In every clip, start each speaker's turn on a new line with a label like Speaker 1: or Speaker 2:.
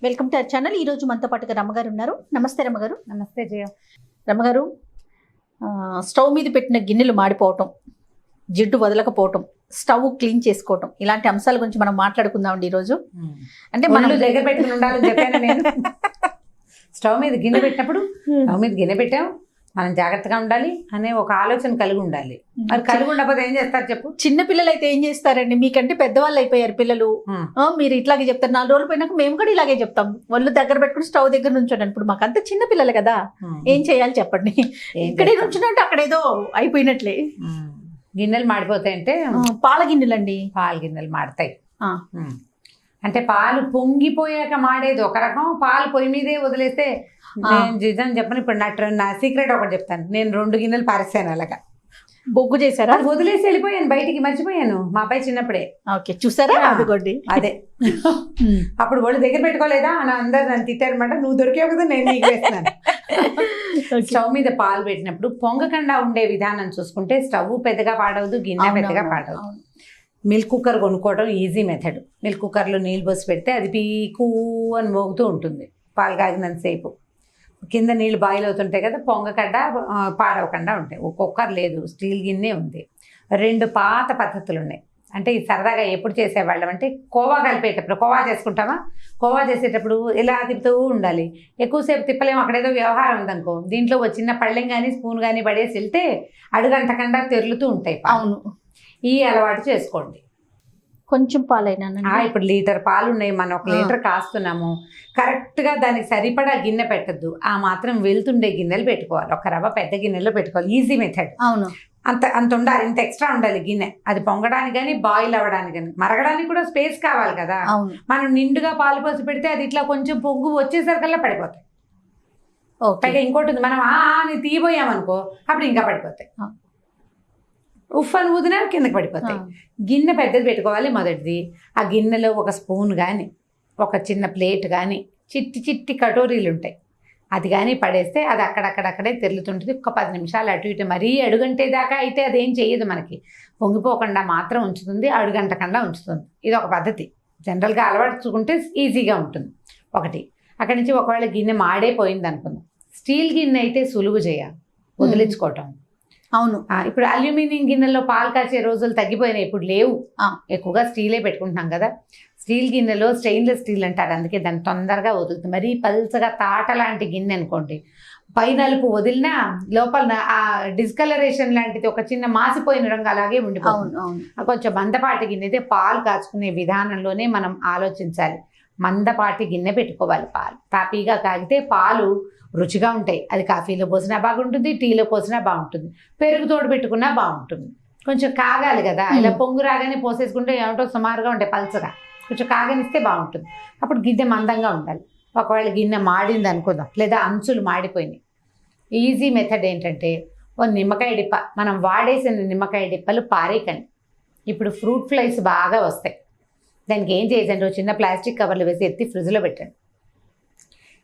Speaker 1: Welcome to our channel. ఈ రోజు మనతో పాటుగా రమ్మగారు ఉన్నారు. నమస్తే రమ్మగారు.
Speaker 2: నమస్తే జయ.
Speaker 1: రమ్మగారు, స్టవ్ మీద పెట్టిన గిన్నెలు మాడిపోవటం, జిడ్డు వదలకపోవటం, స్టవ్ క్లీన్ చేసుకోవటం, ఇలాంటి అంశాల గురించి మనం మాట్లాడుకుందామండి ఈరోజు.
Speaker 2: అంటే మనం దగ్గర పెట్టుకుని ఉండాలని చెప్పాను నేను. స్టవ్ మీద గిన్నె పెట్టినప్పుడు స్టవ్ మీద గిన్నె పెట్టాం, మనం జాగ్రత్తగా ఉండాలి అనే ఒక ఆలోచన కలిగి ఉండాలి. మరి కలిగి ఉండకపోతే ఏం చేస్తారు చెప్పు?
Speaker 1: చిన్న పిల్లలు అయితే ఏం చేస్తారండి, మీకంటే పెద్దవాళ్ళు అయిపోయారు పిల్లలు, మీరు ఇట్లాగే చెప్తారు. 4 రోజులు పోయినాక మేము కూడా ఇలాగే చెప్తాం, వాళ్ళు దగ్గర పెట్టుకుని స్టవ్ దగ్గర నుంచోండి. ఇప్పుడు మాకు అంత చిన్న పిల్లలు కదా, ఏం చేయాలి చెప్పండి? ఇక్కడే నుంచుంటే అక్కడేదో అయిపోయినట్లే.
Speaker 2: గిన్నెలు మాడిపోతాయంటే
Speaker 1: పాల గిన్నెలండి,
Speaker 2: పాల గిన్నెలు మాడతాయి. అంటే పాలు పొంగిపోయాక మాడేది ఒక రకం, పాలు పొయ్యి మీదే వదిలేస్తే. నేను నిజం చెప్పను, ఇప్పుడు నా సీక్రెట్ ఒకటి చెప్తాను. నేను 2 గిన్నెలు పారేసాను అలాగా.
Speaker 1: బొగ్గు చేశారా?
Speaker 2: వదిలేసి వెళ్ళిపోయాను, బయటికి మర్చిపోయాను. మా అబ్బాయి చిన్నప్పుడే.
Speaker 1: ఓకే, చూసారా? అదిగోండి
Speaker 2: అదే. అప్పుడు వాళ్ళు దగ్గర పెట్టుకోలేదా అని అందరు నన్ను తిట్టారనమాట. నువ్వు దొరికావు కదా, నేను నీకు వేస్తున్నాను. స్టవ్ మీద పాలు పెట్టినప్పుడు పొంగకుండా ఉండే విధానం చూసుకుంటే స్టవ్ పెద్దగా పాడవదు, గిన్నె పెద్దగా పాడవదు. మిల్క్ కుక్కర్ కొనుక్కోవడం ఈజీ మెథడ్. మిల్క్ కుక్కర్లో నీళ్ళు పోసి పెడితే అది పీకు అని మోగుతూ ఉంటుంది పాలు కాగినంతసేపు. కింద నీళ్ళు బాయిల్ అవుతుంటాయి కదా, పొంగకుండా పాడవకుండా ఉంటాయి. ఒక కుక్కర్ లేదు, స్టీల్ గిన్నె ఉంది. 2 పాత పద్ధతులు ఉన్నాయి. అంటే ఈ సరదాగా ఎప్పుడు చేసేవాళ్ళం అంటే, కోవా కలిపేటప్పుడు, కోవా చేసుకుంటామా, కోవా చేసేటప్పుడు ఇలా తిప్పుతూ ఉండాలి. ఎక్కువసేపు తిప్పలేము, అక్కడేదో వ్యవహారం ఉందనుకో, దీంట్లో ఒక చిన్న పళ్ళెం కానీ స్పూన్ కానీ పడేసి వెళ్తే అడుగంటకుండా తెరులుతూ ఉంటాయి. అవును, ఈ అలవాటు చేసుకోండి.
Speaker 1: కొంచెం పాలైనా
Speaker 2: ఇప్పుడు లీటర్ పాలు ఉన్నాయి, మనం 1 లీటర్ కాస్తున్నాము. కరెక్ట్గా దానికి సరిపడా గిన్నె పెట్టద్దు, ఆ మాత్రం వెళ్తుండే గిన్నెలు పెట్టుకోవాలి. ఒక రవ్వ పెద్ద గిన్నెలో పెట్టుకోవాలి. Easy method.
Speaker 1: అవును,
Speaker 2: అంత ఉండాలి, ఇంత ఎక్స్ట్రా ఉండాలి గిన్నె. అది పొంగడానికి కానీ బాయిల్ అవ్వడానికి కానీ, మరగడానికి కూడా స్పేస్ కావాలి కదా. మనం నిండుగా పాలు పోసి పెడితే అది ఇట్లా కొంచెం పొంగు వచ్చేసరికల్లా పడిపోతాయి. పైగా ఇంకోటి ఉంది, మనం అని తీయబోయామనుకో అప్పుడు ఇంకా పడిపోతాయి. ఉఫ్ఫను ఊదినా కిందకి పడిపోతాయి. గిన్నె పెద్దది పెట్టుకోవాలి మొదటిది. ఆ గిన్నెలో ఒక స్పూన్ కానీ, ఒక చిన్న ప్లేట్ కానీ, చిట్టి కటోరీలు ఉంటాయి, అది కానీ పడేస్తే అది అక్కడక్కడక్కడే తెరులుతుంటుంది. ఒక 10 నిమిషాలు అటు ఇటు, మరీ అడుగంటే దాకా అయితే అదేం చేయదు, మనకి పొంగిపోకుండా మాత్రం ఉంచుతుంది, అడుగంటకుండా ఉంచుతుంది. ఇది ఒక పద్ధతి. జనరల్గా అలవర్చుకుంటే ఈజీగా ఉంటుంది. ఒకటి. అక్కడి నుంచి ఒకవేళ గిన్నె మాడైపోయింది అనుకుందాం, స్టీల్ గిన్నె అయితే సులువు చేయాలి వదిలించుకోవటం.
Speaker 1: అవును,
Speaker 2: ఇప్పుడు అల్యూమినియం గిన్నెలో పాలు కాచే రోజులు తగ్గిపోయినాయి, ఇప్పుడు లేవు. ఎక్కువగా స్టీలే పెట్టుకుంటున్నాం కదా. స్టీల్ గిన్నెలో స్టెయిన్లెస్ స్టీల్ అంటారు, అందుకే దాన్ని తొందరగా వదులుతుంది. మరీ పల్చగా తాట లాంటి గిన్నె అనుకోండి, పై నలుపు వదిలినా లోపల ఆ డిస్కలరేషన్ లాంటిది, ఒక చిన్న మాసిపోయిన రంగు అలాగే ఉండిపోతుంది. కొంచెం మందపాటి గిన్నె అయితే పాలు కాచుకునే విధానంలోనే మనం ఆలోచించాలి. మందపాటి గిన్నె పెట్టుకోవాలి. పాలు తాపీగా కాగితే పాలు రుచిగా ఉంటాయి. అది కాఫీలో పోసినా బాగుంటుంది, టీలో పోసినా బాగుంటుంది, పెరుగు తోడు పెట్టుకున్నా బాగుంటుంది. కొంచెం కాగాలి కదా, ఇలా పొంగు రాగానే పోసేసుకుంటే ఏమిటో సుమారుగా ఉంటాయి, పల్చగా. కొంచెం కాగనిస్తే బాగుంటుంది. అప్పుడు గిన్నె మందంగా ఉండాలి. ఒకవేళ గిన్నె మాడింది అనుకుందాం, లేదా అంచులు మాడిపోయినాయి, ఈజీ మెథడ్ ఏంటంటే, ఓ నిమ్మకాయ డిప్ప, మనం వాడేసిన నిమ్మకాయ డిప్పలు పారేయకండి. ఇప్పుడు ఫ్రూట్ ఫ్లైస్ బాగా వస్తాయి, దానికి ఏం చేయండి, చిన్న ప్లాస్టిక్ కవర్లు వేసి ఎత్తి ఫ్రిడ్జ్లో పెట్టండి.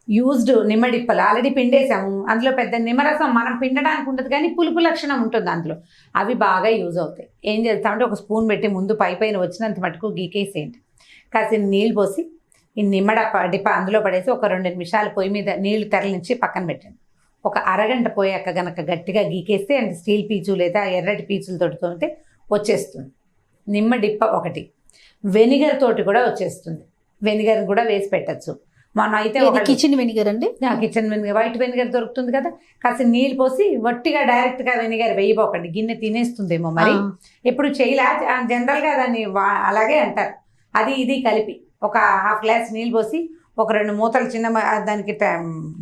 Speaker 2: యూజ్డ్ నిమ్మడిప్పలు ఆల్రెడీ పిండేసాము, అందులో పెద్ద నిమ్మరసం మనం పిండడానికి ఉంటుంది కానీ పులుపు లక్షణం ఉంటుంది అందులో, అవి బాగా యూజ్ అవుతాయి. ఏం చేస్తామంటే, ఒక స్పూన్ పెట్టి ముందు పైన వచ్చినంత మటుకు గీకేసేయండి. కాసిన నీళ్ళు పోసి ఈ డిప్ప అందులో పడేసి ఒక 2 నిమిషాలు పొయ్యి మీద నీళ్లు తెరలించి పక్కన పెట్టండి. ఒక అరగంట పోయాక గనక గట్టిగా గీకేస్తే, అంటే స్టీల్ పీచు లేదా ఎర్రటి పీచులు తోడుతుంటే వచ్చేస్తుంది. నిమ్మ డిప్ప ఒకటి. వెనిగర్ తోటి కూడా వచ్చేస్తుంది, వెనిగర్ కూడా వేసి పెట్టచ్చు. మనం అయితే
Speaker 1: కిచెన్ వెనిగర్ అండి,
Speaker 2: కిచెన్ వెనిగర్, వైట్ వెనిగర్ దొరుకుతుంది కదా. కాస్త నీళ్ళు పోసి వట్టిగా డైరెక్ట్గా వెనిగర్ వేయబోకండి, గిన్నె తినేస్తుందేమో. మరి ఎప్పుడు చేయలే, జనరల్గా దాన్ని అలాగే అంటారు. అది ఇది కలిపి ఒక 1/2 గ్లాస్ నీళ్ళు పోసి ఒక 2 మూతలు చిన్న దానికి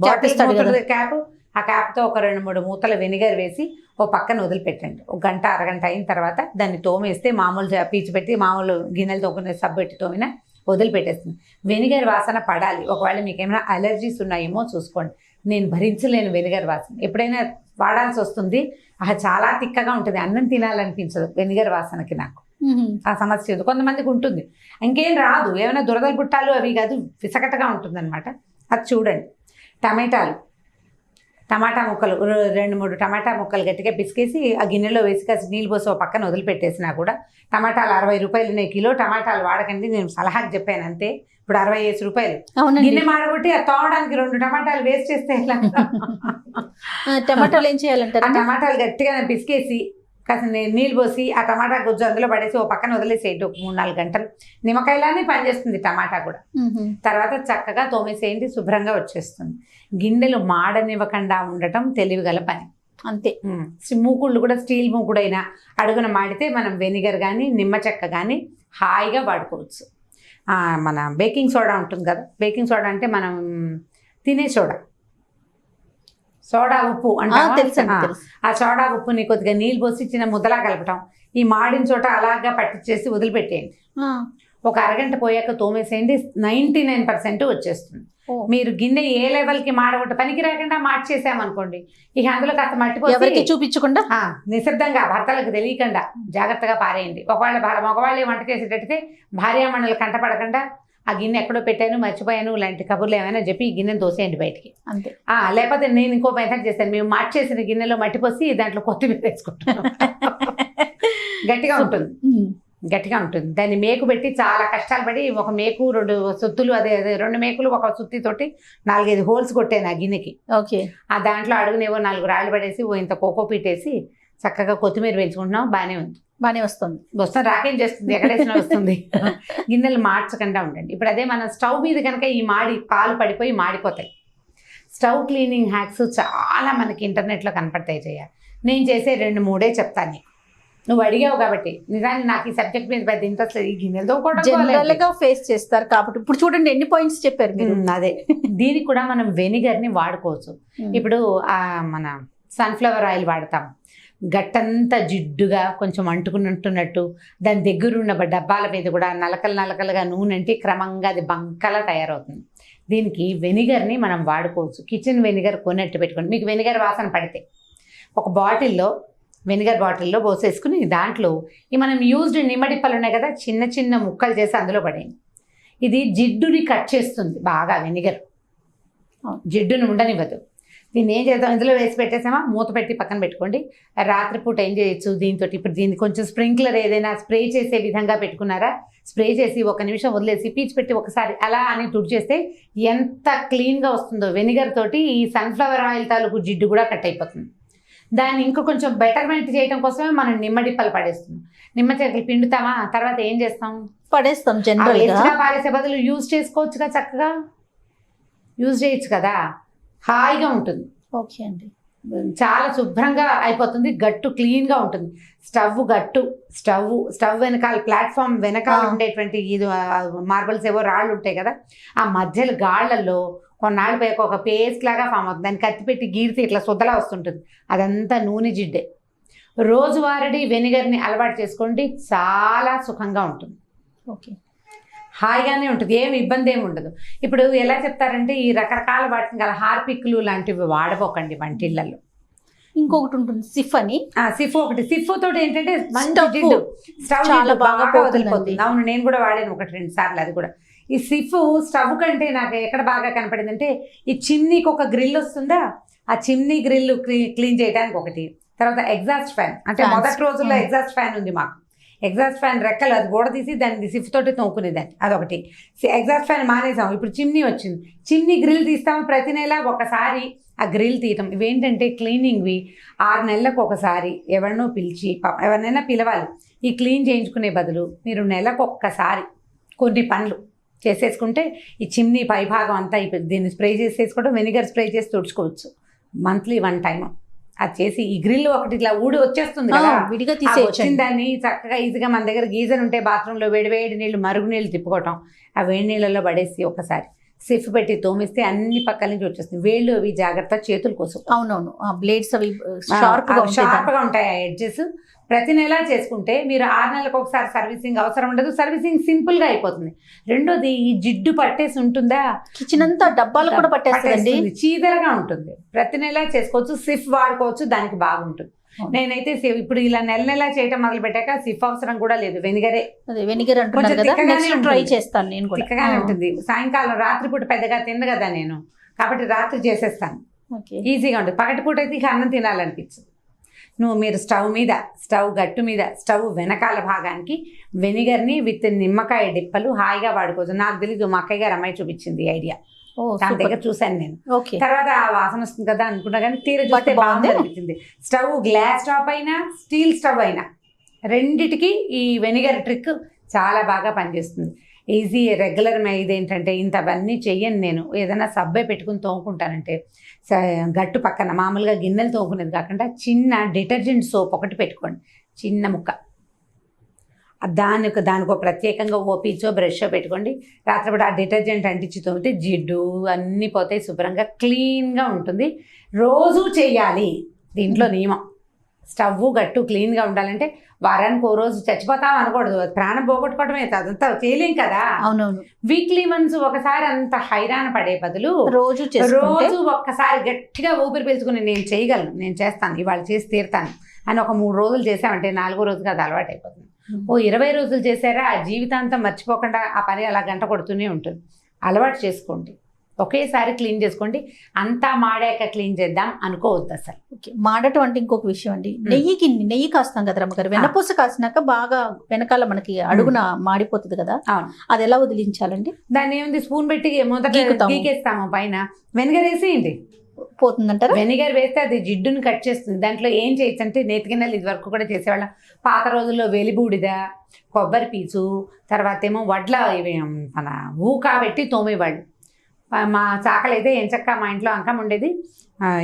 Speaker 2: బాటిల్ క్యాప్, ఆ క్యాప్తో ఒక 2-3 మూతల వెనిగర్ వేసి ఓ పక్కన వదిలిపెట్టండి. 1 గంట అరగంట అయిన తర్వాత దాన్ని తోమేస్తే, మామూలు పీచు పెట్టి మామూలు గిన్నెలు తోకునే సబ్బు పెట్టి తోమినా వదిలిపెట్టేస్తుంది. వెనిగర్ వాసన పడాలి. ఒకవేళ మీకు ఏమైనా అలర్జీస్ ఉన్నాయేమో చూసుకోండి. నేను భరించలేను వెనిగర్ వాసన, ఎప్పుడైనా వాడాల్సి వస్తుంది. చాలా తిక్కగా ఉంటుంది, అన్నం తినాలనిపించదు వెనిగర్ వాసనకి. నాకు ఆ సమస్య ఉంది, కొంతమందికి ఉంటుంది. ఇంకేం రాదు, ఏమైనా దురదలు పుట్టాలు అవి కాదు, విసకటగా ఉంటుంది అనమాట. అది చూడండి. టమాటా ముక్కలు 2-3 టమాటా ముక్కలు గట్టిగా పిసికేసి ఆ గిన్నెలో వేసి కాసి నీళ్ళు పోసి పక్కన వదిలిపెట్టేసినా కూడా టమాటాలు 60 రూపాయలు ఉన్నాయి కిలో. టమాటాలు వాడకండి, నేను సలహాకి చెప్పాను అంతే. ఇప్పుడు 60 రూపాయలు గిన్నె మాడగొట్టి అది తోవడానికి 2 టమాటాలు వేస్ట్ చేస్తే ఎలా?
Speaker 1: టమాటాలు ఏం చేయాలంటారు?
Speaker 2: ఆ టమాటాలు గట్టిగా పిసికేసి కాస్త నీళ్ళు పోసి ఆ టమాటా గుజ్జు అందులో పడేసి పక్కన వదిలేసేయండి 3-4 గంటలు. నిమ్మకాయలానే పనిచేస్తుంది టమాటా కూడా. తర్వాత చక్కగా తోమేసేయండి, శుభ్రంగా వచ్చేస్తుంది. గిన్నెలు మాడనివ్వకుండా ఉండటం తెలివిగల పని
Speaker 1: అంతే.
Speaker 2: మూకుళ్ళు కూడా స్టీల్ మూకుడైనా అడుగున మాడితే మనం వెనిగర్ కానీ నిమ్మ చెక్క కానీ హాయిగా వాడుకోవచ్చు. మన బేకింగ్ సోడా ఉంటుంది కదా, బేకింగ్ సోడా అంటే మనం తినే సోడా ఉప్పు అంటే ఆ సోడా ఉప్పుని కొద్దిగా నీళ్ళు పోసి చిన్న ముద్దలా కలపటం, ఈ మాడిన చోట అలాగా పట్టించేసి వదిలిపెట్టేయండి. ఒక అరగంట పోయాక తోమేసేయండి, 99% వచ్చేస్తుంది. మీరు గిన్నె ఏ లెవెల్కి మాడగొట్ట పనికి రాకుండా మార్చేసామనుకోండి, ఇక అందులో కాస్త మట్టిపోయి చూపించకుండా నిశ్శబ్దంగా భర్తలకు తెలియకుండా జాగ్రత్తగా పారేయండి. ఒకవేళ మగవాళ్ళే వంట చేసేటట్టుతే భార్యామణులు కంటపడకుండా ఆ గిన్నె ఎక్కడో పెట్టాను మర్చిపోయాను ఇలాంటి కబుర్లు ఏమైనా చెప్పి ఈ గిన్నెను తోసేయండి బయటికి అంతే. లేకపోతే నేను ఇంకో మెథడ్ చేస్తాను, మేము మార్చేసిన గిన్నెలో మట్టిపోసి దాంట్లో కొత్తిమీర వేసుకుంటాం. గట్టిగా ఉంటుంది. దాన్ని మేకు పెట్టి చాలా కష్టాలు పడి ఒక మేకు 2 సుత్తులు అదే 2 మేకులు ఒక సుత్తితోటి 4-5 హోల్స్ కొట్టాను ఆ గిన్నెకి. ఓకే. ఆ దాంట్లో అడుగునేవో 4 రాళ్ళు పడేసి ఇంత కోకో పీటేసి చక్కగా కొత్తిమీర వేయించుకుంటున్నాం. బాగానే వస్తుంది. రాకేం చేస్తుంది, ఎక్కడేసినా వస్తుంది. గిన్నెలు మార్చకుండా ఉండండి. ఇప్పుడు అదే మన స్టవ్ మీద కనుక ఈ పాలు పడిపోయి మాడిపోతాయి. స్టవ్ క్లీనింగ్ హ్యాక్స్ చాలా మనకి ఇంటర్నెట్లో కనపడతాయి. నేను చేసే 2-3 చెప్తాను నీకు. నువ్వు అడిగావు కాబట్టి నిజానికి నాకు ఈ సబ్జెక్ట్ మీద పెద్ద ఇంట్రెస్ట్ లేదు. ఈ గిన్నెలతో కూడా
Speaker 1: జనరల్గా ఫేస్ చేస్తారు కాబట్టి ఇప్పుడు చూడండి ఎన్ని పాయింట్స్ చెప్పారు మీరు.
Speaker 2: అదే దీనికి కూడా మనం వెనిగర్ని వాడుకోవచ్చు. ఇప్పుడు మన సన్ఫ్లవర్ ఆయిల్ వాడతాం, గట్టంతా జిడ్డుగా కొంచెం అంటుకున్నట్టున్నట్టు దాని దగ్గరున్న డబ్బాల మీద కూడా నలకలుగా నూనె అంటే క్రమంగా అది బంకలా తయారవుతుంది. దీనికి వెనిగర్ని మనం వాడుకోవచ్చు. కిచెన్ వెనిగర్ కొన్నట్టు పెట్టుకోండి. మీకు వెనిగర్ వాసన పడితే ఒక వెనిగర్ బాటిల్లో పోసేసుకుని దాంట్లో ఈ మనం యూజ్డ్ నిమ్మడిప్పలు ఉన్నాయి కదా, చిన్న ముక్కలు చేసి అందులో పడేయండి. ఇది జిడ్డుని కట్ చేస్తుంది బాగా. వెనిగర్ జిడ్డుని ఉండనివ్వదు. దీన్ని ఏం చేద్దాం, ఇందులో వేసి పెట్టేసామా, మూత పెట్టి పక్కన పెట్టుకోండి. రాత్రిపూట ఏం చేయొచ్చు దీంతో, ఇప్పుడు దీన్ని కొంచెం స్ప్రింక్లర్ ఏదైనా స్ప్రే చేసే విధంగా పెట్టుకున్నారా, స్ప్రే చేసి 1 నిమిషం వదిలేసి పీచు పెట్టి ఒకసారి అలా అని తుడిచేస్తే ఎంత క్లీన్గా వస్తుందో. వెనిగర్ తోటి ఈ సన్ఫ్లవర్ ఆయిల్ తాలూకు జిడ్డు కూడా కట్ అయిపోతుంది. దాన్ని ఇంకా కొంచెం బెటర్మెంట్ చేయడం కోసమే మనం నిమ్మడిప్పలు పడేస్తున్నాం. నిమ్మ చెక్కలు పిండుతామా, తర్వాత ఏం చేస్తాం,
Speaker 1: పడేస్తాం. జనరల్గా
Speaker 2: పారేసే బదులు యూజ్ చేసుకోవచ్చుగా, చక్కగా యూజ్ చేయొచ్చు కదా, హాయిగా ఉంటుంది.
Speaker 1: ఓకే అండి.
Speaker 2: చాలా శుభ్రంగా అయిపోతుంది, గట్టు క్లీన్గా ఉంటుంది. స్టవ్ వెనకాల ప్లాట్ఫామ్ వెనకాల ఉండేటువంటి ఇది మార్బల్స్ ఏవో రాళ్ళు ఉంటాయి కదా, ఆ మధ్యలో గాళ్లలో కొన్నాళ్ళు పోయాక ఒక పేస్ట్ లాగా ఫామ్ అవుతుంది. దాన్ని కత్తి పెట్టి గీరితే ఇట్లా సుద్దలా వస్తుంటుంది, అదంతా నూనె జిడ్డే. రోజువారీ వెనిగర్ని అలవాటు చేసుకోండి, చాలా సుఖంగా ఉంటుంది.
Speaker 1: ఓకే,
Speaker 2: హాయిగానే ఉంటుంది, ఏమి ఇబ్బంది ఏమి ఉండదు. ఇప్పుడు ఎలా చెప్తారంటే ఈ రకరకాల వాటిని గల హార్పిక్లు లాంటివి వాడబోకండి వంటిళ్ళల్లో.
Speaker 1: ఇంకొకటి ఉంటుంది సిఫ్ అని,
Speaker 2: సిఫ్ ఒకటి. సిఫ్ తోటి ఏంటంటే స్టవ్ చాలా బాగా వదిలిపోతుంది. అవును, నేను కూడా వాడాను 1-2 సార్లు. అది కూడా ఈ సిఫ్ స్టవ్ కంటే నాకు ఎక్కడ బాగా కనపడింది అంటే ఈ చిమ్నీకి ఒక గ్రిల్ వస్తుందా, ఆ చిమ్నీ గ్రిల్ క్లీన్ చేయడానికి ఒకటి. తర్వాత ఎగ్జాస్ట్ ఫ్యాన్, అంటే మొదటి రోజుల్లో ఎగ్జాస్ట్ ఫ్యాన్ ఉంది మాకు. ఎగ్జాస్ట్ ఫ్యాన్ రెక్కలు అది కూడా తీసి దాన్ని సిఫ్ తోటి తోముకునేదాన్ని, అదొకటి. ఎగ్జాస్ట్ ఫ్యాన్ మానేసాం, ఇప్పుడు చిమ్నీ వచ్చింది. చిమ్నీ గ్రిల్ తీస్తాము, ప్రతి నెల ఒకసారి ఆ గ్రిల్ తీయటం. ఇవేంటంటే క్లీనింగ్వి 6 నెలలకు ఒకసారి ఎవరినో పిలిచి, ఎవరినైనా పిలవాలి. ఈ క్లీన్ చేయించుకునే బదులు మీరు నెలకు ఒక్కసారి కొన్ని పనులు చేసేసుకుంటే ఈ చిమ్నీ పైభాగం అంతా అయిపోయింది. దీన్ని స్ప్రే చేసేసుకోవడం, వెనిగర్ స్ప్రే చేసి తుడుచుకోవచ్చు. మంత్లీ 1 టైం అది చేసి ఈ గ్రిల్ ఒకటి ఇట్లా ఊడి వచ్చేస్తుంది కదా,
Speaker 1: విడిగా
Speaker 2: వచ్చిన దాన్ని చక్కగా ఈజీగా మన దగ్గర గీజర్ ఉంటే బాత్రూంలో వేడి నీళ్ళు మరుగు నీళ్ళు తిప్పుకోవటం, ఆ వేడి నీళ్ళలో పడేసి ఒకసారి సిఫ్ పెట్టి తోమిస్తే అన్ని పక్కల నుంచి వచ్చేస్తుంది. వేళ్ళు అవి జాగ్రత్త, చేతుల కోసం.
Speaker 1: అవునవును, బ్లేడ్స్ అవి
Speaker 2: షార్ప్గా ఉంటాయి ఆ ఎడ్జెస్. ప్రతి నెల చేసుకుంటే మీరు 6 నెలలకు ఒకసారి సర్వీసింగ్ అవసరం ఉండదు, సర్వీసింగ్ సింపుల్గా అయిపోతుంది. రెండోది ఈ జిడ్డు పట్టేసి ఉంటుందా,
Speaker 1: కిచెన్ అంతా డబ్బాలు కూడా పట్టేస్తుంది,
Speaker 2: చీదరగా ఉంటుంది. ప్రతి నెల చేసుకోవచ్చు, సిఫ్ వాడుకోవచ్చు, దానికి బాగుంటుంది. నేనైతే ఇప్పుడు ఇలా నెల చేయటం మొదలు పెట్టాక సిఫ్ అవసరం కూడా లేదు, వెనిగరే.
Speaker 1: వెనిగర్ ట్రై చేస్తాను నేను కూడా.
Speaker 2: తిక్కగానే ఉంటుంది. సాయంకాలం రాత్రిపూట పెద్దగా తిందు కదా నేను, కాబట్టి రాత్రి చేసేస్తాను.
Speaker 1: ఓకే.
Speaker 2: ఈజీగా ఉంటుంది. పగటిపూట అయితే ఇక అన్నం తినాలనిపించదు. మీరు స్టవ్ గట్టు మీద స్టవ్ వెనకాల భాగానికి వెనిగర్ని విత్ నిమ్మకాయ డిప్పలు హాయిగా వాడుకోవచ్చు. నాకు తెలీదు, మా అక్కయ్య గారు అమ్మాయి చూపించింది ఐడియా. దాని దగ్గర చూశాను నేను. తర్వాత ఆ వాసన వస్తుంది కదా అనుకున్నా కానీ తీర చూస్తే బాగుంది అనిపించింది. స్టవ్ గ్లాస్ స్టవ్ అయినా స్టీల్ స్టవ్ అయినా రెండిటికి ఈ వెనిగర్ ట్రిక్ చాలా బాగా పనిచేస్తుంది. ఈజీ రెగ్యులర్ ఇదేంటంటే ఇంతవన్నీ చెయ్యను నేను. ఏదైనా సబ్బే పెట్టుకుని తోముకుంటానంటే గట్టు పక్కన మామూలుగా గిన్నెలు తోముకునేది కాకుండా చిన్న డిటర్జెంట్ సోప్ ఒకటి పెట్టుకోండి, చిన్న ముక్క. దానికో ప్రత్యేకంగా ఓ పీచో బ్రషో పెట్టుకోండి. రాత్రిపూట ఆ డిటర్జెంట్ అంటించి తోమితే జిడ్డు అన్నీ పోతాయి, శుభ్రంగా క్లీన్గా ఉంటుంది. రోజు చెయ్యాలి. దీంట్లో నియమం స్టవ్ గట్టు క్లీన్గా ఉండాలంటే వారానికి ఓ రోజు చచ్చిపోతాం అనకూడదు, ప్రాణం పోగొట్టుకోవడమే, అదంతా చేయలేం కదా.
Speaker 1: అవునవును.
Speaker 2: వీక్లీ వన్స్ ఒకసారి అంత హైరాణ పడే బదులు రోజు ఒక్కసారి గట్టిగా ఊపిరి పీల్చుకుని నేను చేయగలను, నేను చేస్తాను, ఇవాళ చేసి తీరుతాను అని ఒక 3 రోజులు చేసామంటే 4వ రోజుకి అది అలవాటు అయిపోతుంది. ఓ 20 రోజులు చేశారా ఆ జీవితాంతం మర్చిపోకుండా ఆ పని అలా గంట కొడుతూనే ఉంటుంది. అలవాటు చేసుకోండి, ఒకేసారి క్లీన్ చేసుకోండి. అంతా మాడాక క్లీన్ చేద్దాం అనుకోవద్దు అసలు.
Speaker 1: మాడటం అంటే ఇంకొక విషయం అండి, నెయ్యి కాస్తాం కదా రమ్మగారు, వెన్నపూస కాసినాక బాగా వెనకాల మనకి అడుగున మాడిపోతుంది కదా, అది ఎలా వదిలించాలండి?
Speaker 2: దాన్ని ఏముంది, స్పూన్ పెట్టి మొదట గీకేస్తాము, పైన వెనిగర్ వేసేయండి,
Speaker 1: పోతుందంటారా?
Speaker 2: వెనిగర్ వేస్తే అది జిడ్డుని కట్ చేస్తుంది. దాంట్లో ఏం చేయొచ్చు అంటే నేతి గిన్నెలు ఇది వరకు కూడా చేసేవాళ్ళం. పాత రోజుల్లో వెలిబూడిద, కొబ్బరి పీచు, తర్వాత ఏమో వడ్ల ఇవి మన ఊకా పెట్టి తోమేవాళ్ళు. మా చాకలైతే ఎంచక్క మా ఇంట్లో అంకం ఉండేది,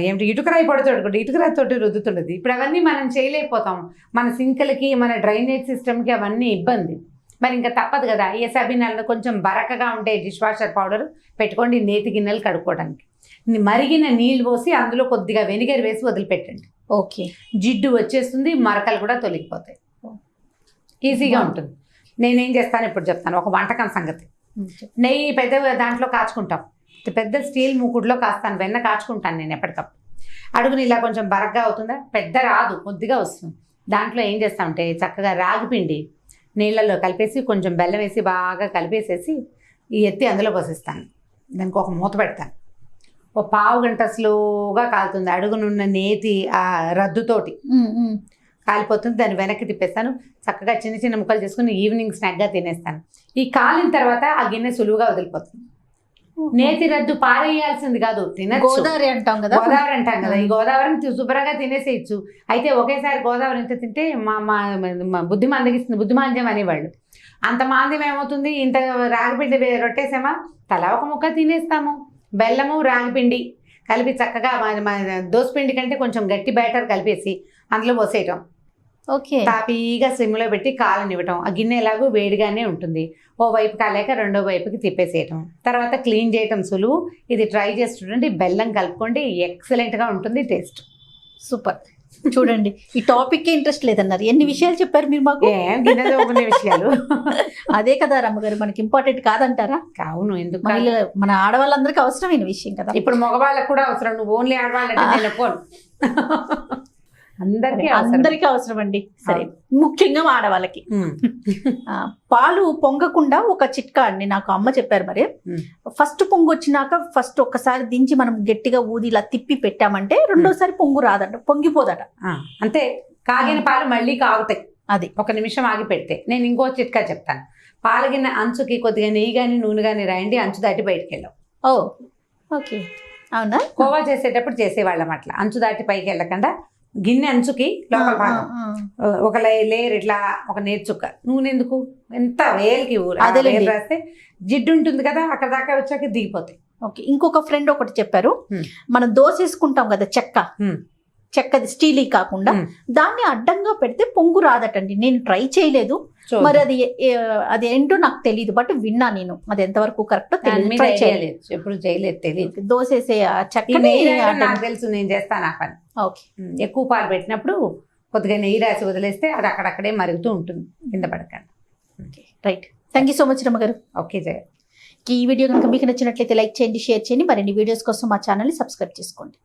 Speaker 2: ఏమిటి ఇటుకరాయి పడుతుంది, ఇటుకరాయితోటి రుద్దుతుండేది. ఇప్పుడు అవన్నీ మనం చేయలేకపోతాం, మన సింకులకి మన డ్రైనేజ్ సిస్టమ్కి అవన్నీ ఇబ్బంది. మరి ఇంకా తప్పదు కదా. ఏ సబీనాల్లో కొంచెం బరకగా ఉండే డిష్ వాషర్ పౌడర్ పెట్టుకోండి నేతి గిన్నెలు కడుక్కోవడానికి. మరిగిన నీళ్ళు పోసి అందులో కొద్దిగా వెనిగర్ వేసి వదిలిపెట్టండి.
Speaker 1: ఓకే,
Speaker 2: జిడ్డు వచ్చేస్తుంది, మరకలు కూడా తొలగిపోతాయి, ఈజీగా ఉంటుంది. నేనేం చేస్తాను ఇప్పుడు చెప్తాను, ఒక వంటకం సంగతి. నెయ్యి పెద్ద దాంట్లో కాచుకుంటాం, పెద్ద స్టీల్ మూకుడులో కాస్తాను, వెన్న కాచుకుంటాను నేను ఎప్పటికప్పుడు. అడుగుని ఇలా కొంచెం బరగ్గా అవుతుందా, పెద్ద రాదు, కొద్దిగా వస్తుంది. దాంట్లో ఏం చేస్తామంటే చక్కగా రాగిపిండి నీళ్ళల్లో కలిపేసి కొంచెం బెల్లం వేసి బాగా కలిపేసేసి ఈ ఎత్తి అందులో పోసేస్తాను. దానికి ఒక మూత పెడతాను, ఓ 1/2 గంట స్లోగా కాలుతుంది. అడుగునున్న నేతి ఆ రద్దుతోటి కాలిపోతుంది. దాన్ని వెనక్కి తిప్పేస్తాను, చక్కగా చిన్న చిన్న ముక్కలు చేసుకుని ఈవినింగ్ స్నాక్గా తినేస్తాను. ఈ కాలిన తర్వాత ఆ గిన్నె సులువుగా వదిలిపోతుంది. నేతి రద్దు పారేయాల్సింది కాదు, తినచ్చు.
Speaker 1: గోదావరి అంటాం కదా,
Speaker 2: ఈ గోదావరిని శుభ్రంగా తినేసేయచ్చు. అయితే ఒకేసారి గోదావరి ఎంత తింటే మా బుద్ధి మందగిస్తుంది, బుద్ధిమాంద్యం అనేవాళ్ళు. అంత మాంద్యం ఏమవుతుంది, ఇంత రాగిపిండి రొట్టేసామా తలా ఒక ముక్క తినేస్తాము. బెల్లము రాగిపిండి కలిపి చక్కగా దోసపిండి కంటే కొంచెం గట్టి బ్యాటర్ కలిపేసి అందులో పోసేయటం.
Speaker 1: ఓకే,
Speaker 2: తాపీగా సిమ్లో పెట్టి కాలనివ్వటం. ఆ గిన్నె ఎలాగో వేడిగానే ఉంటుంది. ఓ వైపు కాలేక రెండో వైపుకి తిప్పేసేయటం. తర్వాత క్లీన్ చేయటం సులువు. ఇది ట్రై చేసి చూడండి, బెల్లం కలుపుకోండి, ఎక్సలెంట్గా ఉంటుంది టేస్ట్.
Speaker 1: సూపర్. చూడండి, ఈ టాపిక్ ఇంట్రెస్ట్ లేదన్నారు, ఎన్ని విషయాలు చెప్పారు మీరు మాకు.
Speaker 2: గిన్నె విషయాలు
Speaker 1: అదే కదా రమ్మగారు, మనకి ఇంపార్టెంట్ కాదంటారా?
Speaker 2: అవును, ఎందుకు
Speaker 1: మన ఆడవాళ్ళందరికీ అవసరమైన విషయం కదా.
Speaker 2: ఇప్పుడు మగవాళ్ళకు కూడా అవసరం, నువ్వు ఓన్లీ ఆడవాళ్ళంటే నేను ఫోన్
Speaker 1: అందరికీ అవసరం అండి. సరే, ముఖ్యంగా ఆడవాళ్ళకి పాలు పొంగకుండా ఒక చిట్కా అండి నాకు అమ్మ చెప్పారు. మరి ఫస్ట్ పొంగు వచ్చినాక ఫస్ట్ ఒక్కసారి దించి మనం గట్టిగా ఊది ఇలా తిప్పి పెట్టామంటే రెండోసారి పొంగు రాదట, పొంగిపోదట.
Speaker 2: అంతే, కాగిన పాలు మళ్ళీ కాగుతాయి.
Speaker 1: అది
Speaker 2: 1 నిమిషం ఆగి పెడితే. నేను ఇంకో చిట్కా చెప్తాను. పాలగిన అంచుకి కొద్దిగా నెయ్యి కానీ నూనె కానీ రాయండి, అంచు దాటి బయటికి వెళ్ళాం.
Speaker 1: ఓకే, అవునా?
Speaker 2: కోవా చేసేటప్పుడు చేసేవాళ్ళం అట్లా, అంచు దాటి పైకి వెళ్ళకుండా గిన్నె అంచుకి లోపల భాగం ఒక లేయర్ ఇట్లా ఒక నేర్చుక్క నూనె ఎందుకు, ఎంత వేలకి రాస్తే జిడ్డు ఉంటుంది కదా, అక్కడ దాకా వచ్చాక దిగిపోతాయి.
Speaker 1: ఓకే, ఇంకొక ఫ్రెండ్ ఒకటి చెప్పారు, మనం దోశ వేసుకుంటాం కదా చెక్కది స్టీలీ కాకుండా, దాన్ని అడ్డంగా పెడితే పొంగు రాదటండి. నేను ట్రై చేయలేదు, మరి అది ఏంటో నాకు తెలియదు, బట్ విన్నా నేను. అది ఎంతవరకు కరెక్ట్ తెలియదు,
Speaker 2: ఎప్పుడు చేయలేదు, తెలియదు.
Speaker 1: దోశ వేసే చెక్కని
Speaker 2: నాకు తెలుసు, నేను చేస్తాను ఆ పని.
Speaker 1: ఓకే,
Speaker 2: ఎక్కువ పాలు పెట్టినప్పుడు కొద్దిగా నెయ్యి రాసి వదిలేస్తే అది అక్కడక్కడే మరుగుతూ ఉంటుంది, కింద పడకండి.
Speaker 1: Right, thank you so much రమ్మగారు.
Speaker 2: ఓకే జయ.
Speaker 1: ఈ వీడియో కనుక మీకు నచ్చినట్లయితే లైక్ చేయండి, షేర్ చేయండి. మరిన్ని వీడియోస్ కోసం మా ఛానల్ని సబ్స్క్రైబ్ చేసుకోండి.